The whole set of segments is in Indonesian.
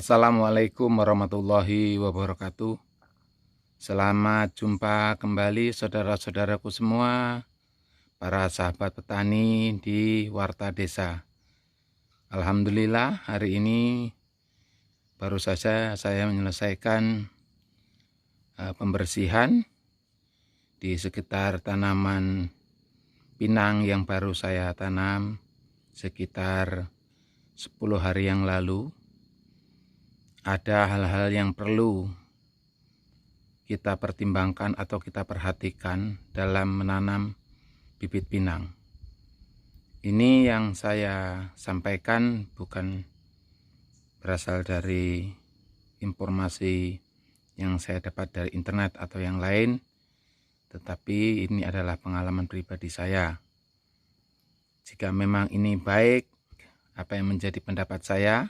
Assalamualaikum warahmatullahi wabarakatuh. Selamat jumpa kembali saudara-saudaraku semua, para sahabat petani di Warta Desa. Alhamdulillah hari ini baru saja saya menyelesaikan pembersihan di sekitar tanaman pinang yang baru saya tanam sekitar 10 hari yang lalu. Ada hal-hal yang perlu kita pertimbangkan atau kita perhatikan dalam menanam bibit pinang. Ini yang saya sampaikan bukan berasal dari informasi yang saya dapat dari internet atau yang lain, tetapi ini adalah pengalaman pribadi saya. Jika memang ini baik, apa yang menjadi pendapat saya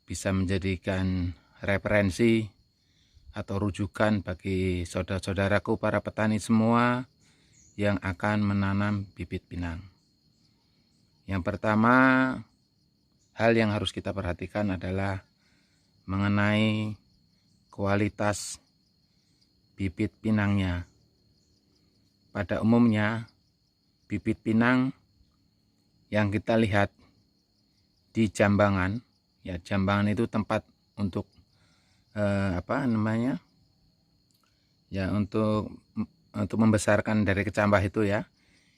bisa menjadikan referensi atau rujukan bagi saudara-saudaraku para petani semua yang akan menanam bibit pinang. Yang pertama, hal yang harus kita perhatikan adalah mengenai kualitas bibit pinangnya. Pada umumnya, bibit pinang yang kita lihat di jambangan, ya jambangan itu tempat untuk untuk membesarkan dari kecambah itu ya,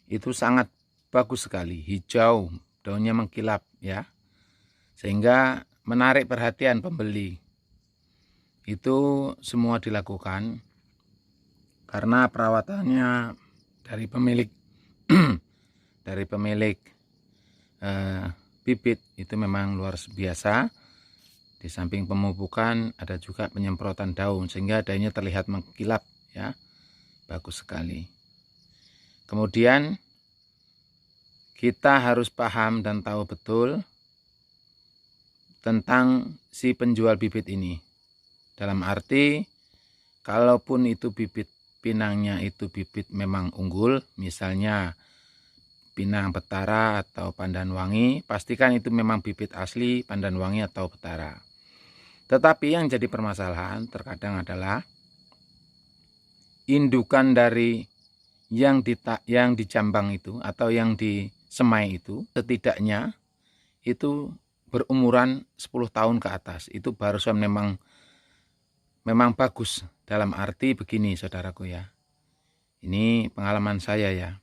itu sangat bagus sekali, hijau, daunnya mengkilap ya, sehingga menarik perhatian pembeli. Itu semua dilakukan karena perawatannya dari pemilik dari pemilik bibit itu memang luar biasa. Di samping pemupukan ada juga penyemprotan daun sehingga daunnya terlihat mengkilap ya, bagus sekali. Kemudian kita harus paham dan tahu betul tentang si penjual bibit ini. Dalam arti kalaupun itu bibit pinangnya itu bibit memang unggul, misalnya pinang betara atau pandan wangi, pastikan itu memang bibit asli pandan wangi atau betara. Tetapi yang jadi permasalahan terkadang adalah indukan dari yang dicambang itu atau yang disemai itu setidaknya itu berumuran 10 tahun ke atas. Itu barusan memang bagus. Dalam arti begini saudaraku ya, ini pengalaman saya ya.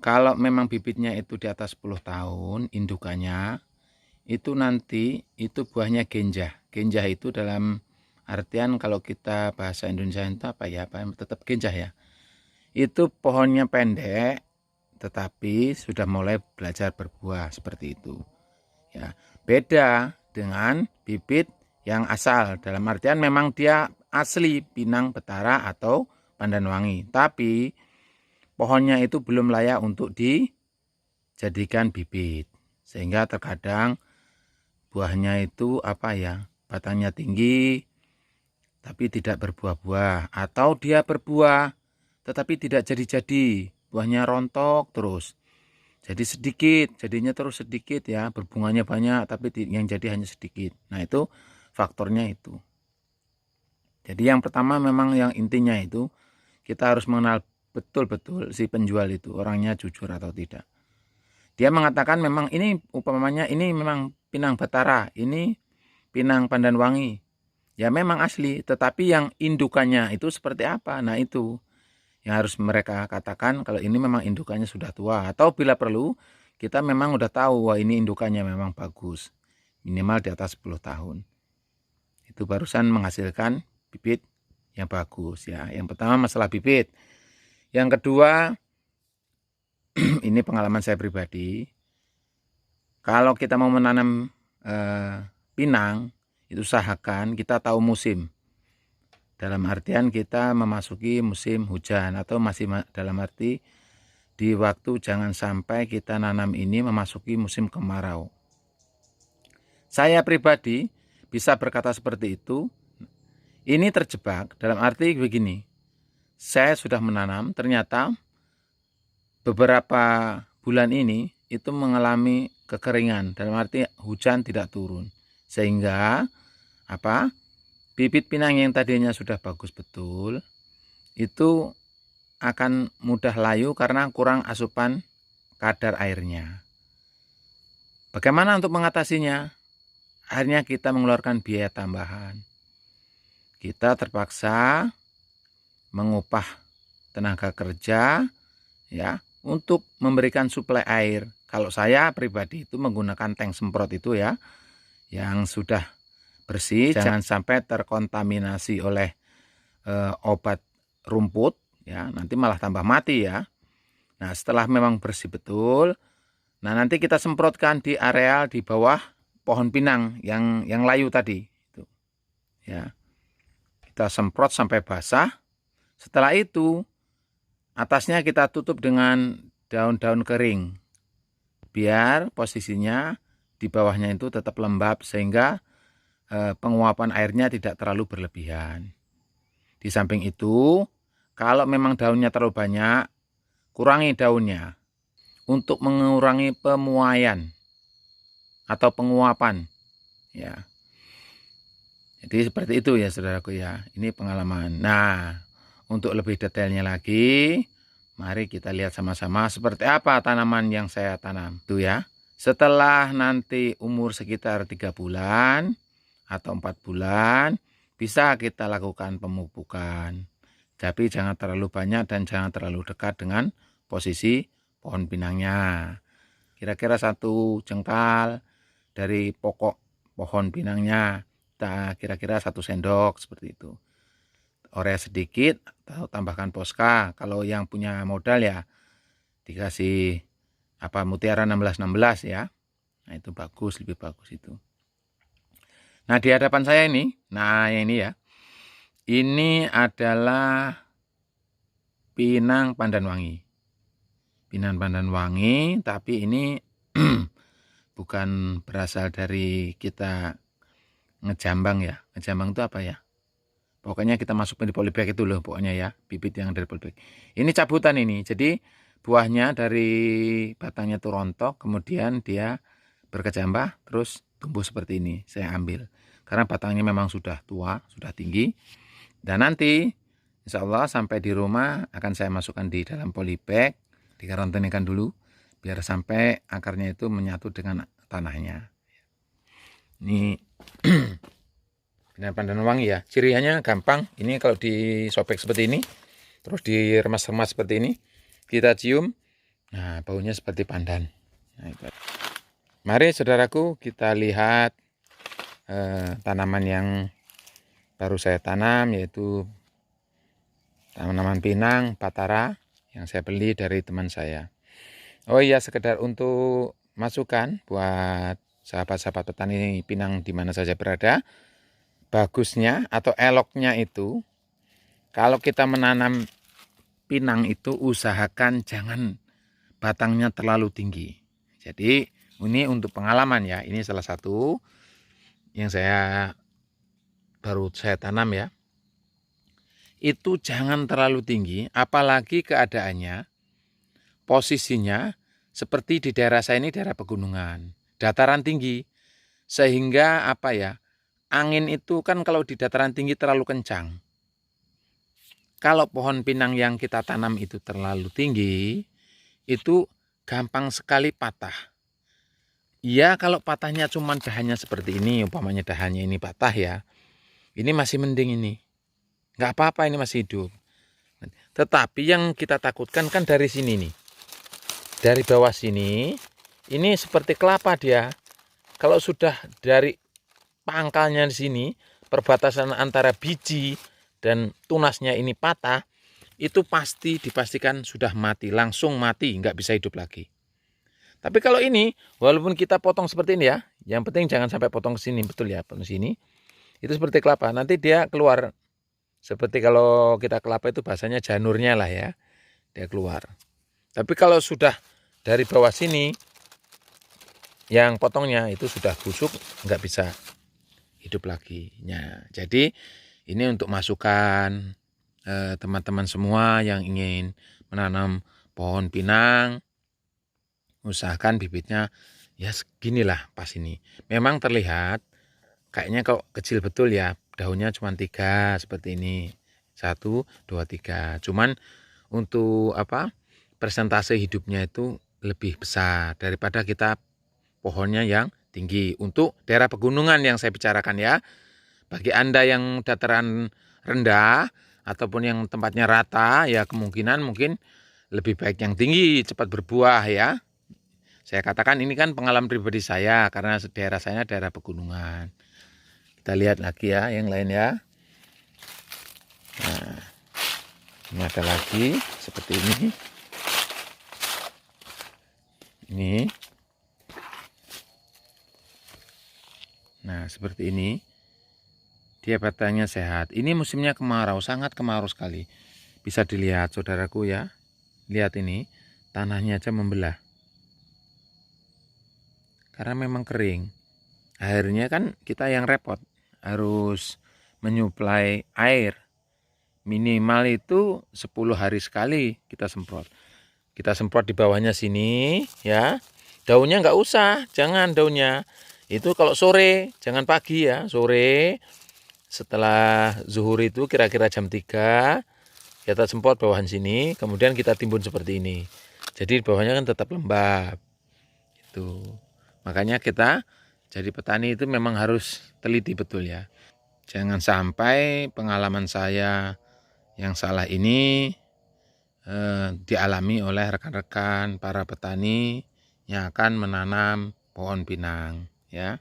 Kalau memang bibitnya itu di atas 10 tahun indukannya, itu nanti itu buahnya genjah. Genjah itu dalam artian kalau kita bahasa Indonesia itu tetap genjah ya. Itu pohonnya pendek tetapi sudah mulai belajar berbuah seperti itu. Ya, beda dengan bibit yang asal, dalam artian memang dia asli pinang betara atau pandan wangi, tapi pohonnya itu belum layak untuk dijadikan bibit, sehingga terkadang buahnya itu batangnya tinggi tapi tidak berbuah-buah, atau dia berbuah tetapi tidak jadi-jadi, buahnya rontok terus, jadi sedikit, jadinya terus sedikit ya, berbunganya banyak tapi yang jadi hanya sedikit. Nah itu faktornya itu. Jadi yang pertama memang yang intinya itu kita harus mengenal betul-betul si penjual itu orangnya jujur atau tidak. Dia mengatakan memang ini umpamanya ini memang pinang betara, ini pinang pandan wangi. Ya memang asli, tetapi yang indukannya itu seperti apa? Nah itu yang harus mereka katakan kalau ini memang indukannya sudah tua, atau bila perlu kita memang udah tahu wah ini indukannya memang bagus, minimal di atas 10 tahun. Itu barusan menghasilkan bibit yang bagus ya. Yang pertama masalah bibit. Yang kedua, ini pengalaman saya pribadi. Kalau kita mau menanam pinang, itu usahakan kita tahu musim. Dalam artian kita memasuki musim hujan atau masih dalam arti di waktu jangan sampai kita nanam ini memasuki musim kemarau. Saya pribadi bisa berkata seperti itu. Ini terjebak dalam arti begini. Saya sudah menanam, ternyata beberapa bulan ini itu mengalami kekeringan, dalam arti hujan tidak turun. Sehingga bibit pinang yang tadinya sudah bagus betul itu akan mudah layu karena kurang asupan kadar airnya. Bagaimana untuk mengatasinya? Akhirnya kita mengeluarkan biaya tambahan. Kita terpaksa mengupah tenaga kerja ya untuk memberikan suplai air. Kalau saya pribadi itu menggunakan tank semprot itu ya, yang sudah bersih, jangan sampai terkontaminasi oleh obat rumput ya, nanti malah tambah mati ya. Nah, setelah memang bersih betul, nah nanti kita semprotkan di areal di bawah pohon pinang yang layu tadi itu. Ya. Kita semprot sampai basah. Setelah itu atasnya kita tutup dengan daun-daun kering. Biar posisinya di bawahnya itu tetap lembab sehingga penguapan airnya tidak terlalu berlebihan. Di samping itu, kalau memang daunnya terlalu banyak, kurangi daunnya untuk mengurangi pemuaian atau penguapan. Ya. Jadi seperti itu ya saudaraku ya. Ini pengalaman. Nah, untuk lebih detailnya lagi, mari kita lihat sama-sama seperti apa tanaman yang saya tanam. Tuh ya. Setelah nanti umur sekitar 3 bulan atau 4 bulan, bisa kita lakukan pemupukan. Tapi jangan terlalu banyak dan jangan terlalu dekat dengan posisi pohon pinangnya. Kira-kira 1 jengkal dari pokok pohon pinangnya. Kira-kira 1 sendok seperti itu. Urea sedikit atau tambahkan Posca. Kalau yang punya modal ya dikasih Mutiara 1616 ya. Nah, itu bagus, lebih bagus itu. Nah, di hadapan saya ini, nah ini ya. Ini adalah pinang pandan wangi. Pinang pandan wangi, tapi ini bukan berasal dari kita ngejambang ya. Ngejambang itu apa ya? Pokoknya kita masukin di polybag itu loh, pokoknya ya, bibit yang dari polybag. Ini cabutan ini. Jadi buahnya dari batangnya itu rontok, kemudian dia berkecambah, terus tumbuh seperti ini. Saya ambil. Karena batangnya memang sudah tua, sudah tinggi. Dan nanti insya Allah sampai di rumah akan saya masukkan di dalam polybag, dikarantinkan dulu, biar sampai akarnya itu menyatu dengan tanahnya. Ini pinang pandan wangi ya. Ciriannya gampang. Ini kalau disobek seperti ini, terus diremas-remas seperti ini, kita cium. Nah, baunya seperti pandan. Nah, itu. Mari saudaraku kita lihat tanaman yang baru saya tanam, yaitu tanaman pinang Patara yang saya beli dari teman saya. Oh iya, sekedar untuk masukan buat sahabat-sahabat petani pinang di mana saja berada. Bagusnya atau eloknya itu, kalau kita menanam pinang itu usahakan jangan batangnya terlalu tinggi. Jadi ini untuk pengalaman ya, ini salah satu yang baru saya tanam ya. Itu jangan terlalu tinggi, apalagi keadaannya, posisinya seperti di daerah saya ini daerah pegunungan, dataran tinggi, sehingga angin itu kan kalau di dataran tinggi terlalu kencang. Kalau pohon pinang yang kita tanam itu terlalu tinggi, itu gampang sekali patah. Ya kalau patahnya cuma dahannya seperti ini, umpamanya dahannya ini patah ya, ini masih mending ini. Nggak apa-apa, ini masih hidup. Tetapi yang kita takutkan kan dari sini nih. Dari bawah sini, ini seperti kelapa dia. Kalau sudah dari pangkalnya di sini, perbatasan antara biji dan tunasnya ini patah, itu pasti dipastikan sudah mati, langsung mati, nggak bisa hidup lagi. Tapi kalau ini, walaupun kita potong seperti ini ya, yang penting jangan sampai potong ke sini, betul ya, potong sini. Itu seperti kelapa, nanti dia keluar. Seperti kalau kita kelapa itu bahasanya janurnya lah ya, dia keluar. Tapi kalau sudah dari bawah sini, yang potongnya itu sudah busuk, nggak bisa hidup lagi. Ya, jadi ini untuk masukan teman-teman semua yang ingin menanam pohon pinang, usahakan bibitnya ya seginilah pas ini. Memang terlihat kayaknya kok kecil betul ya, daunnya cuma 3 seperti ini, 1 2 3. Cuman untuk persentase hidupnya itu lebih besar daripada kita pohonnya yang tinggi. Untuk daerah pegunungan yang saya bicarakan ya. Bagi Anda yang dataran rendah ataupun yang tempatnya rata, ya kemungkinan mungkin lebih baik yang tinggi, cepat berbuah ya. Saya katakan ini kan pengalaman pribadi saya, karena daerah saya daerah pegunungan. Kita lihat lagi ya yang lain ya. Nah, ini ada lagi seperti ini. Ini. Nah, seperti ini. Dia batangnya sehat. Ini musimnya kemarau, sangat kemarau sekali. Bisa dilihat saudaraku ya. Lihat ini, tanahnya aja membelah. Karena memang kering. Akhirnya kan kita yang repot. Harus menyuplai air. Minimal itu 10 hari sekali kita semprot. Kita semprot di bawahnya sini ya. Daunnya nggak usah, jangan daunnya. Itu kalau sore, jangan pagi ya, sore. Setelah zuhur itu kira-kira jam 3 kita semprot bawahan sini, kemudian kita timbun seperti ini. Jadi bawahnya kan tetap lembab. Itu. Makanya kita jadi petani itu memang harus teliti betul ya. Jangan sampai pengalaman saya yang salah ini dialami oleh rekan-rekan para petani yang akan menanam pohon pinang ya.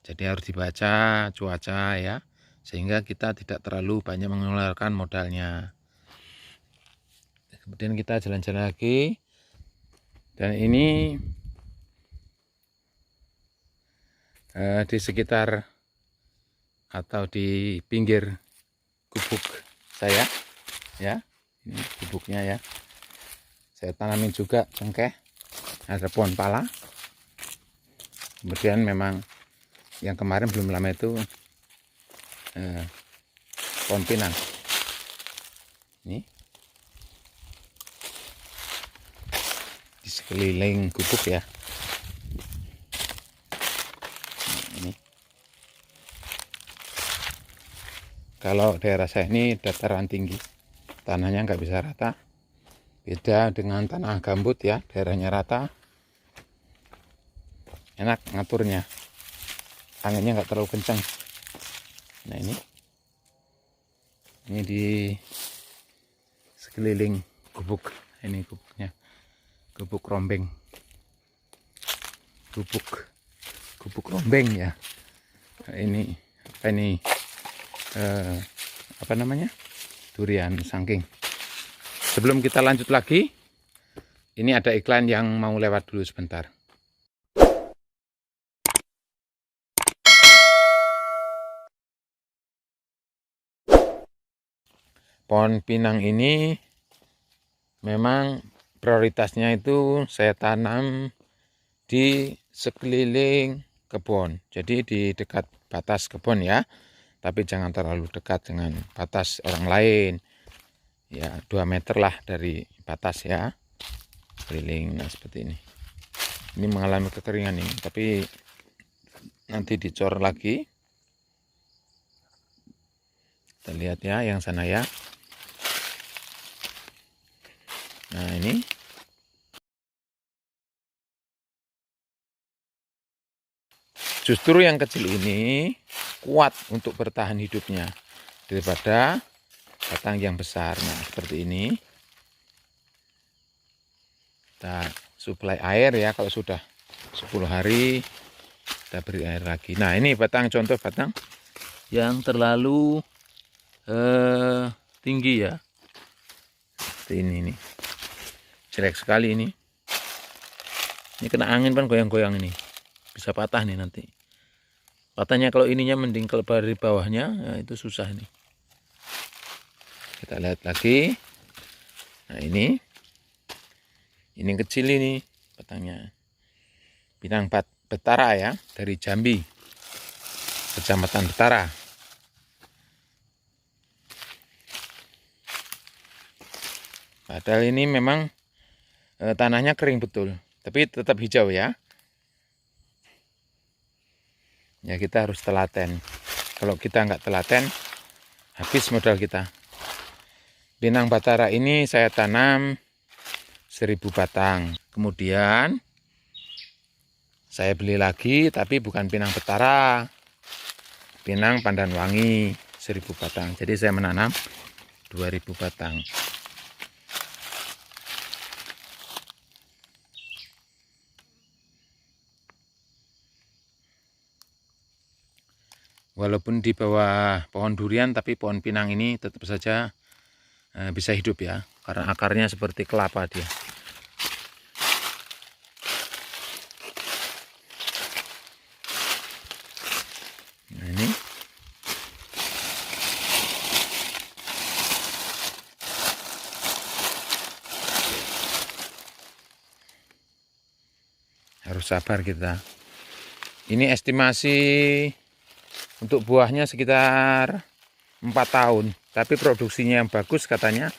Jadi harus dibaca cuaca ya, sehingga kita tidak terlalu banyak mengeluarkan modalnya. Kemudian kita jalan-jalan lagi, dan ini di sekitar atau di pinggir gubuk saya ya. Ini gubuknya ya, saya tanamin juga cengkeh, ada pohon pala. Kemudian memang yang kemarin belum lama itu pohon pinang. Ini di sekeliling gubuk ya. Ini kalau daerah saya ini dataran tinggi, tanahnya nggak bisa rata. Beda dengan tanah gambut ya, daerahnya rata, enak ngaturnya, anginnya nggak terlalu kencang. Nah ini di sekeliling gubuk, ini gubuknya, gubuk rombeng, gubuk rombeng ya. Ini apa namanya, durian sangking. Sebelum kita lanjut lagi, ini ada iklan yang mau lewat dulu sebentar. Pohon pinang ini memang prioritasnya itu saya tanam di sekeliling kebun. Jadi di dekat batas kebun ya. Tapi jangan terlalu dekat dengan batas orang lain. Ya 2 meter lah dari batas ya. Keliling, nah seperti ini. Ini mengalami kekeringan ini, tapi nanti dicor lagi. Kita lihat ya yang sana ya. Nah ini justru yang kecil ini kuat untuk bertahan hidupnya daripada batang yang besar. Nah seperti ini. Kita suplai air ya, kalau sudah 10 hari kita beri air lagi. Nah ini contoh batang yang terlalu tinggi ya, seperti ini nih, jelek sekali ini kena angin kan goyang-goyang, ini bisa patah nih nanti. Patahnya kalau ininya mending kalau dari bawahnya ya, itu susah nih. Kita lihat lagi. Nah ini kecil ini batangnya, pinang Betara ya, dari Jambi, Kecamatan Betara. Padahal ini memang tanahnya kering betul, tapi tetap hijau ya. Ya kita harus telaten. Kalau kita nggak telaten, habis modal kita. Pinang Batara ini saya tanam 1000 batang. Kemudian saya beli lagi, tapi bukan Pinang Batara, Pinang Pandanwangi 1000 batang. Jadi saya menanam 2000 batang. Walaupun di bawah pohon durian, tapi pohon pinang ini tetap saja bisa hidup ya, karena akarnya seperti kelapa dia. Nah, ini harus sabar kita. Ini estimasi untuk buahnya sekitar 4 tahun, tapi produksinya yang bagus katanya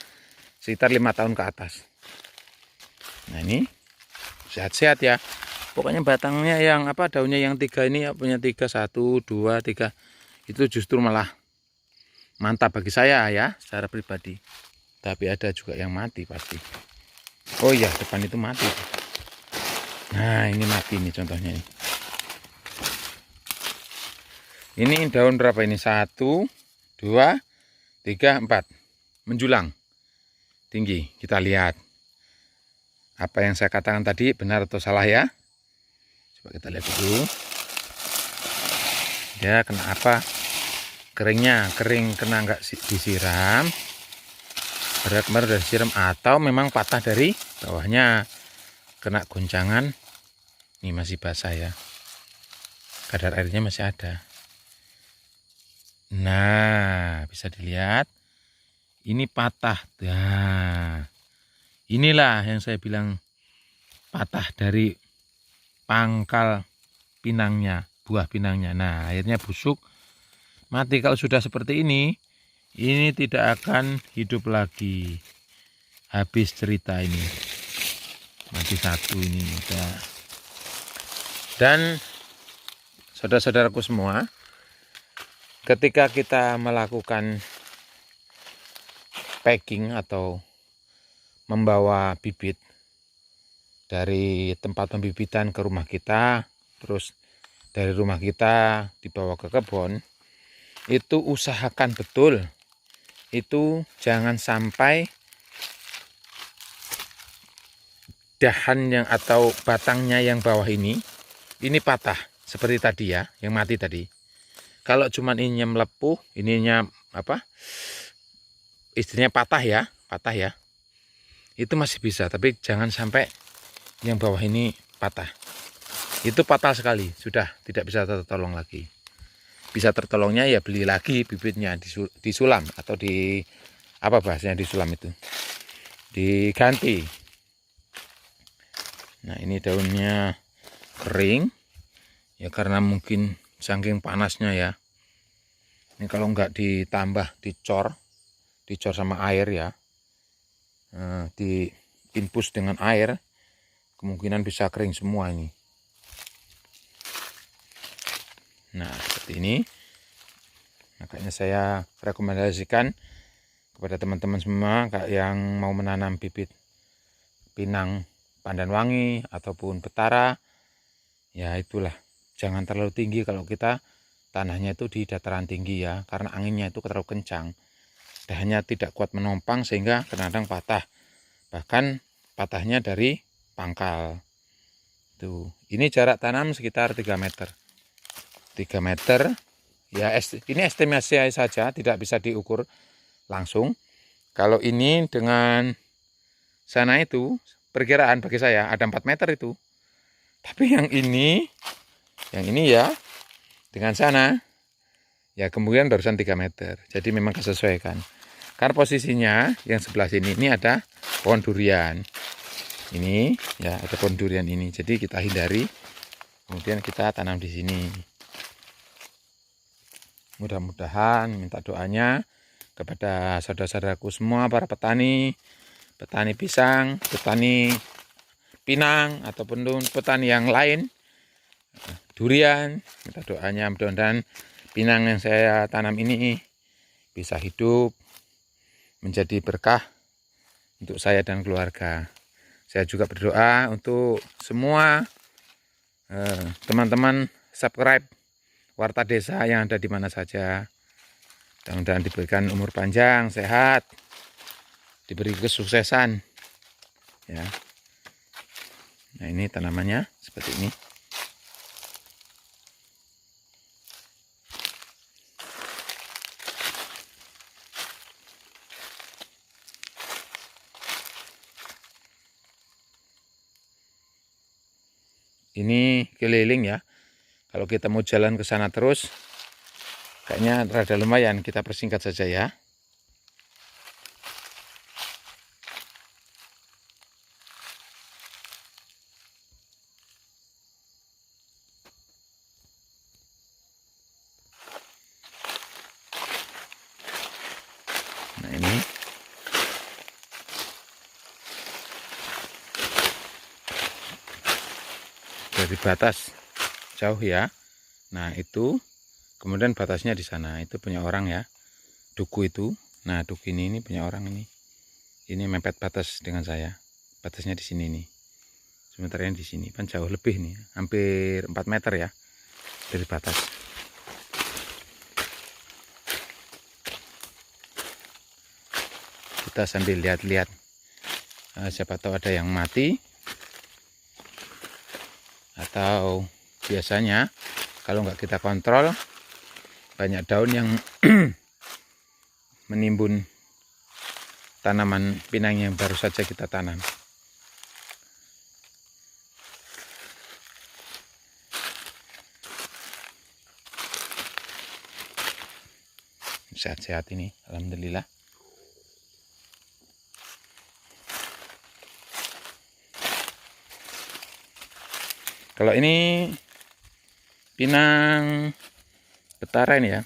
sekitar 5 tahun ke atas. Nah, ini sehat-sehat ya. Pokoknya batangnya yang daunnya yang 3 ini ya, punya 3, 1, 2, 3. Itu justru malah mantap bagi saya ya, secara pribadi. Tapi ada juga yang mati pasti. Oh iya, depan itu mati. Nah, ini mati nih contohnya nih. Ini daun berapa ini? 1, 2, 3, 4. Menjulang tinggi. Kita lihat apa yang saya katakan tadi benar atau salah ya. Coba kita lihat dulu. Ya, kena apa? Keringnya, kering kena nggak disiram. Padahal kemarin udah disiram, atau memang patah dari bawahnya, kena goncangan. Ini masih basah ya. Kadar airnya masih ada. Nah, bisa dilihat ini patah. Nah, inilah yang saya bilang patah dari pangkal pinangnya, buah pinangnya. Nah, akhirnya busuk, mati. Kalau sudah seperti ini tidak akan hidup lagi. Habis cerita ini. Mati satu ini udah. Dan saudara-saudaraku semua, ketika kita melakukan packing atau membawa bibit dari tempat pembibitan ke rumah kita, terus dari rumah kita dibawa ke kebun, itu usahakan betul, itu jangan sampai dahan yang atau batangnya yang bawah ini patah seperti tadi ya, yang mati tadi. Kalau cuman ininya melepuh, ininya istilahnya patah ya, itu masih bisa. Tapi jangan sampai yang bawah ini patah. Itu fatal sekali, sudah tidak bisa tertolong lagi. Bisa tertolongnya ya beli lagi bibitnya, disulam atau di bahasanya disulam itu, diganti. Nah, ini daunnya kering ya, karena mungkin saking panasnya ya. Ini kalau enggak ditambah dicor sama air ya, diinfus dengan air, kemungkinan bisa kering semua ini. Nah, seperti ini. Makanya saya rekomendasikan kepada teman-teman semua yang mau menanam bibit pinang Pandanwangi ataupun Batara, ya itulah, jangan terlalu tinggi kalau kita tanahnya itu di dataran tinggi ya, karena anginnya itu terlalu kencang, dahannya tidak kuat menopang sehingga kadang-kadang patah, bahkan patahnya dari pangkal. Tuh, ini jarak tanam sekitar 3 meter. 3 meter ya, ini estimasi saja, tidak bisa diukur langsung. Kalau ini dengan sana itu perkiraan bagi saya ada 4 meter itu. Tapi yang ini ya dengan sana ya kemungkinan barusan 3 meter. Jadi memang kesesuaikan. Karena posisinya yang sebelah sini ini ada pohon durian. Ini ya ada pohon durian ini. Jadi kita hindari. Kemudian kita tanam di sini. Mudah-mudahan, minta doanya kepada saudara-saudaraku semua, para petani pisang, petani pinang, ataupun petani yang lain, durian. Minta doanya mudah-mudahan pinang yang saya tanam ini bisa hidup menjadi berkah untuk saya dan keluarga. Saya juga berdoa untuk semua teman-teman subscribe Warta Desa yang ada di mana saja. Mudah-mudahan diberikan umur panjang, sehat, diberi kesuksesan. Ya. Nah, ini tanamannya seperti ini. Ini keliling ya. Kalau kita mau jalan ke sana terus, kayaknya rada lumayan. Kita persingkat saja ya. Nah, ini dari batas jauh ya. Nah, itu kemudian batasnya di sana. Itu punya orang ya. Duku itu. Nah, duku ini punya orang ini. Ini mepet batas dengan saya. Batasnya di sini nih. Sementara yang di sini kan jauh lebih nih, hampir 4 meter ya dari batas. Kita sambil lihat-lihat, siapa tahu ada yang mati, atau biasanya kalau nggak kita kontrol banyak daun yang menimbun tanaman pinang yang baru saja kita tanam. Sehat-sehat ini, alhamdulillah. Kalau ini pinang betara ini ya,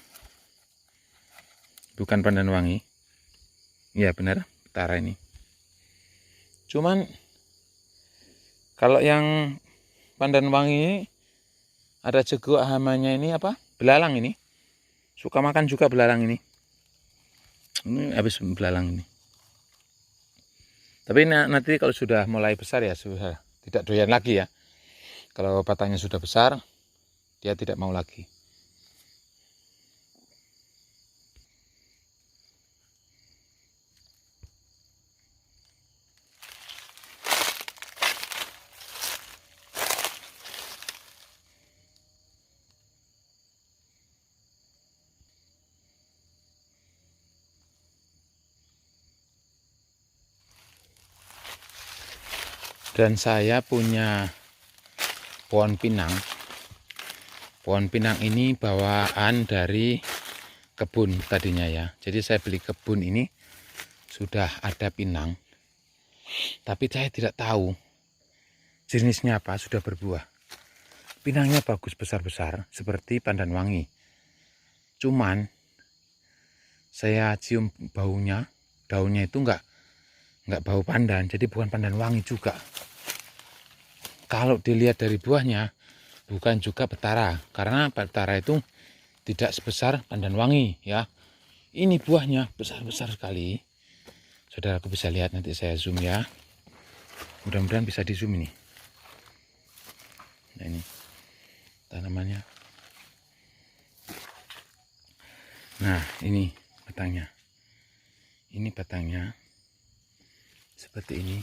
bukan pandan wangi. Iya benar, betara ini. Cuman kalau yang pandan wangi ini ada juga hamanya ini apa? Belalang ini. Suka makan juga belalang ini. Ini habis belalang ini. Tapi nanti kalau sudah mulai besar ya sudah tidak doyan lagi ya. Kalau batangnya sudah besar, dia tidak mau lagi. Dan saya punya pohon pinang. Pohon pinang ini bawaan dari kebun tadinya ya. Jadi saya beli kebun ini sudah ada pinang. Tapi saya tidak tahu jenisnya apa, sudah berbuah. Pinangnya bagus besar-besar seperti pandan wangi. Cuman saya cium baunya, daunnya itu enggak bau pandan, jadi bukan pandan wangi juga. Kalau dilihat dari buahnya, bukan juga betara, karena betara itu tidak sebesar pandan wangi ya. Ini buahnya besar-besar sekali. Saudaraku bisa lihat, nanti saya zoom ya. Mudah-mudahan bisa di zoom ini. Nah ini tanamannya. Nah ini batangnya. Ini batangnya seperti ini.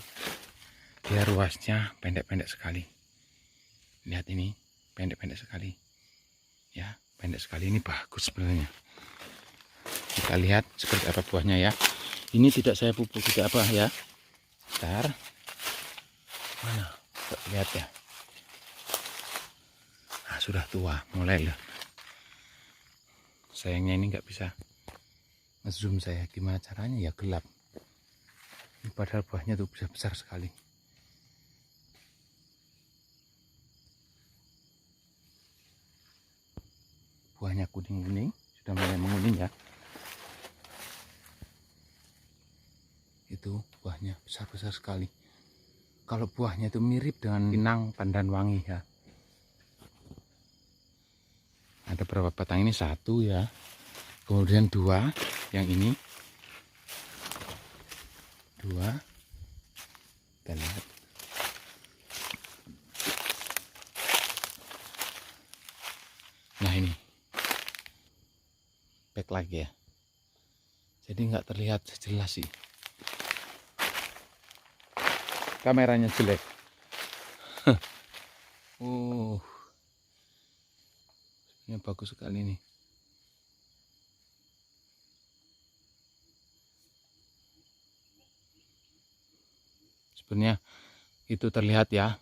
Dia ruasnya pendek-pendek sekali. Lihat ini, pendek-pendek sekali. Ya, pendek sekali. Ini bagus sebenarnya. Kita lihat seperti apa buahnya ya. Ini tidak saya pupuk, tidak apa ya. Bentar. Mana? Lihat ya. Nah, sudah tua, mulai loh. Sayangnya ini nggak bisa nge-zoom saya. Gimana caranya ya, gelap. Ini padahal buahnya tuh bisa besar sekali. Buahnya kuning-kuning, sudah mulai menguning ya. Itu buahnya besar-besar sekali. Kalau buahnya itu mirip dengan pinang pandan wangi ya. Ada berapa batang ini? 1 ya, kemudian 2 yang ini 2, kita lihat. Nah ini back lagi ya, jadi nggak terlihat jelas sih, kameranya jelek. Ini bagus sekali nih. Sebenarnya itu terlihat ya,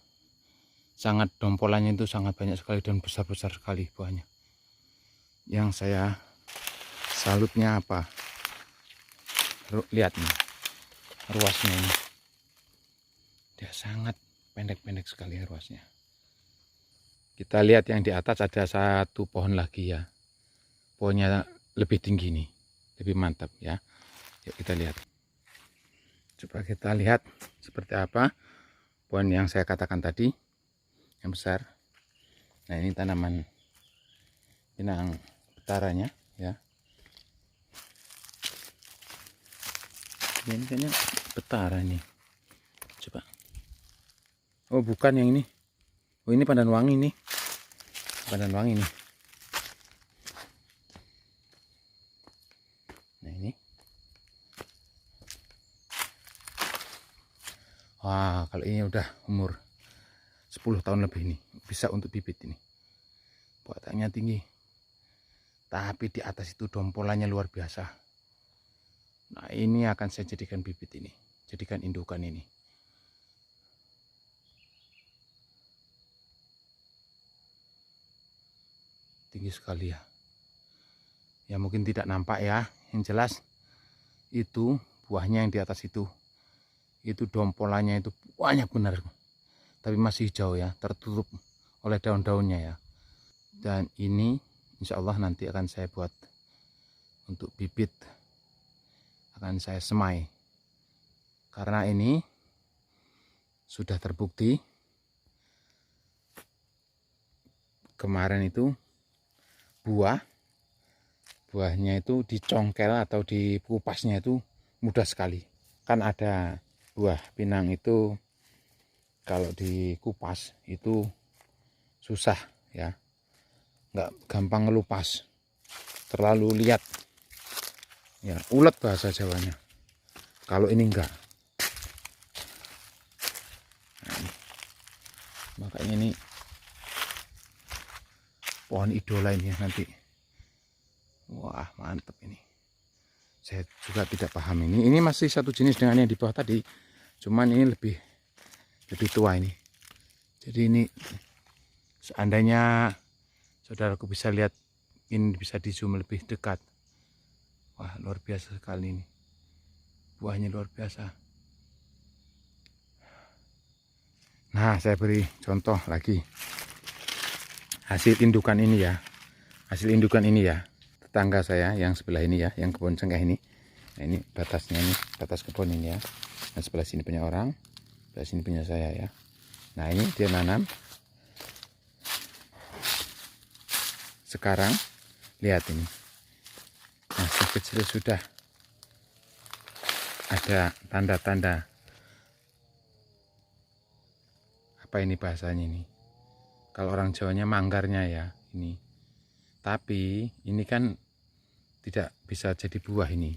sangat dompolannya itu sangat banyak sekali dan besar-besar sekali buahnya. Yang saya salutnya apa? Lihat nih, ruasnya ini. Dia sangat pendek-pendek sekali ruasnya. Kita lihat yang di atas ada 1 pohon lagi ya. Pohonnya lebih tinggi nih, lebih mantap ya. Yuk kita lihat. Coba kita lihat seperti apa pohon yang saya katakan tadi, yang besar. Nah ini tanaman pinang betaranya ya. Ini kayaknya betara ini. Coba. Oh bukan yang ini. Oh ini pandan wangi nih. Pandan wangi nih. Nah ini. Wah kalau ini udah umur 10 tahun lebih nih. Bisa untuk bibit ini. Batangnya tinggi. Tapi di atas itu dompolannya luar biasa. Nah ini akan saya jadikan bibit ini. Jadikan indukan ini. Tinggi sekali ya. Ya mungkin tidak nampak ya. Yang jelas itu buahnya yang di atas itu dompolannya itu banyak benar. Tapi masih hijau ya. Tertutup oleh daun-daunnya ya. Dan ini insya Allah nanti akan saya buat untuk bibit. Akan saya semai. Karena ini sudah terbukti kemarin itu buahnya itu dicongkel atau dikupasnya itu mudah sekali. Kan ada buah pinang itu kalau dikupas itu susah ya, nggak gampang ngelupas, terlalu liat ya, ulet bahasa Jawanya. Kalau ini enggak. Nah, makanya ini pohon idola ini nanti. Wah mantap ini. Saya juga tidak paham ini. Ini masih satu jenis dengan yang di bawah tadi. Cuman ini lebih tua ini. Jadi ini seandainya saudaraku bisa lihat, ini bisa di zoom lebih dekat. Wah luar biasa sekali ini. Buahnya luar biasa. Nah saya beri contoh lagi. Hasil indukan ini ya. Hasil indukan ini ya. Tetangga saya yang sebelah ini ya, yang kebun cengkeh ini. Nah ini batasnya ini, batas kebun ini ya. Nah sebelah sini punya orang, sebelah sini punya saya ya. Nah ini dia nanam. Sekarang lihat ini. Nah kecil sudah ada tanda-tanda. Apa ini bahasanya ini? Kalau orang Jawanya manggarnya ya ini. Tapi ini kan tidak bisa jadi buah ini.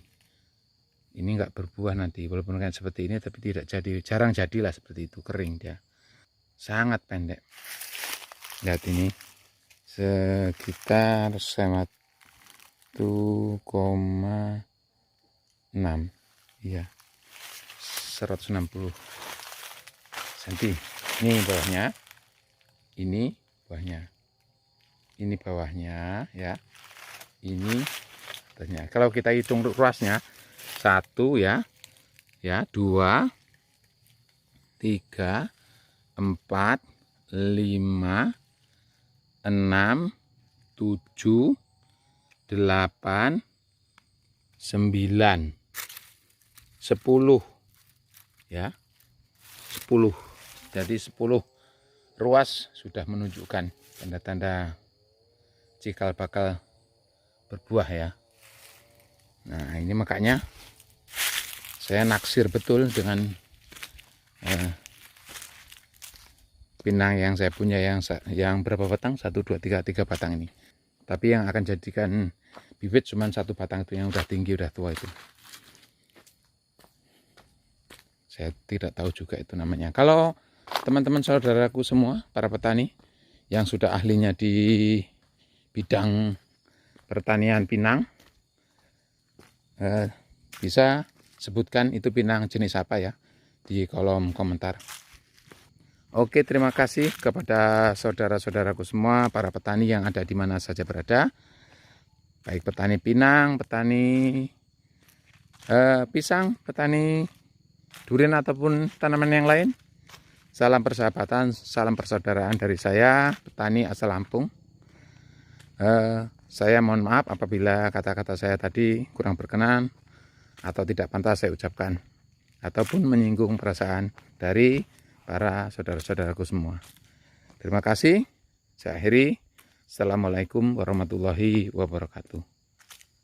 Ini enggak berbuah nanti, walaupun kan seperti ini tapi tidak jadi, jarang jadilah seperti itu, kering dia. Sangat pendek. Lihat ini sekitar 1,6 iya 160 cm. Ini bawahnya, ini bawahnya, ini bawahnya ya, ini atasnya. Kalau kita hitung ruasnya 1 ya 2 3 4 5 6 7 8 9 10 ya 10. Jadi 10 ruas sudah menunjukkan tanda-tanda cikal bakal berbuah ya. Nah ini makanya saya naksir betul dengan pinang yang saya punya, yang berapa batang, 1, 2, 3 batang ini. Tapi yang akan jadikan bibit cuma 1 batang itu, yang udah tinggi, udah tua itu. Saya tidak tahu juga itu namanya. Kalau teman-teman saudaraku semua, para petani yang sudah ahlinya di bidang pertanian pinang, bisa sebutkan itu pinang jenis apa ya di kolom komentar. Oke, terima kasih kepada saudara-saudaraku semua, para petani yang ada di mana saja berada. Baik petani pinang, petani pisang, petani durian ataupun tanaman yang lain. Salam persahabatan, salam persaudaraan dari saya, petani asal Lampung. Saya mohon maaf apabila kata-kata saya tadi kurang berkenan atau tidak pantas saya ucapkan, ataupun menyinggung perasaan dari para saudara-saudaraku semua. Terima kasih. Saya akhiri. Assalamualaikum warahmatullahi wabarakatuh.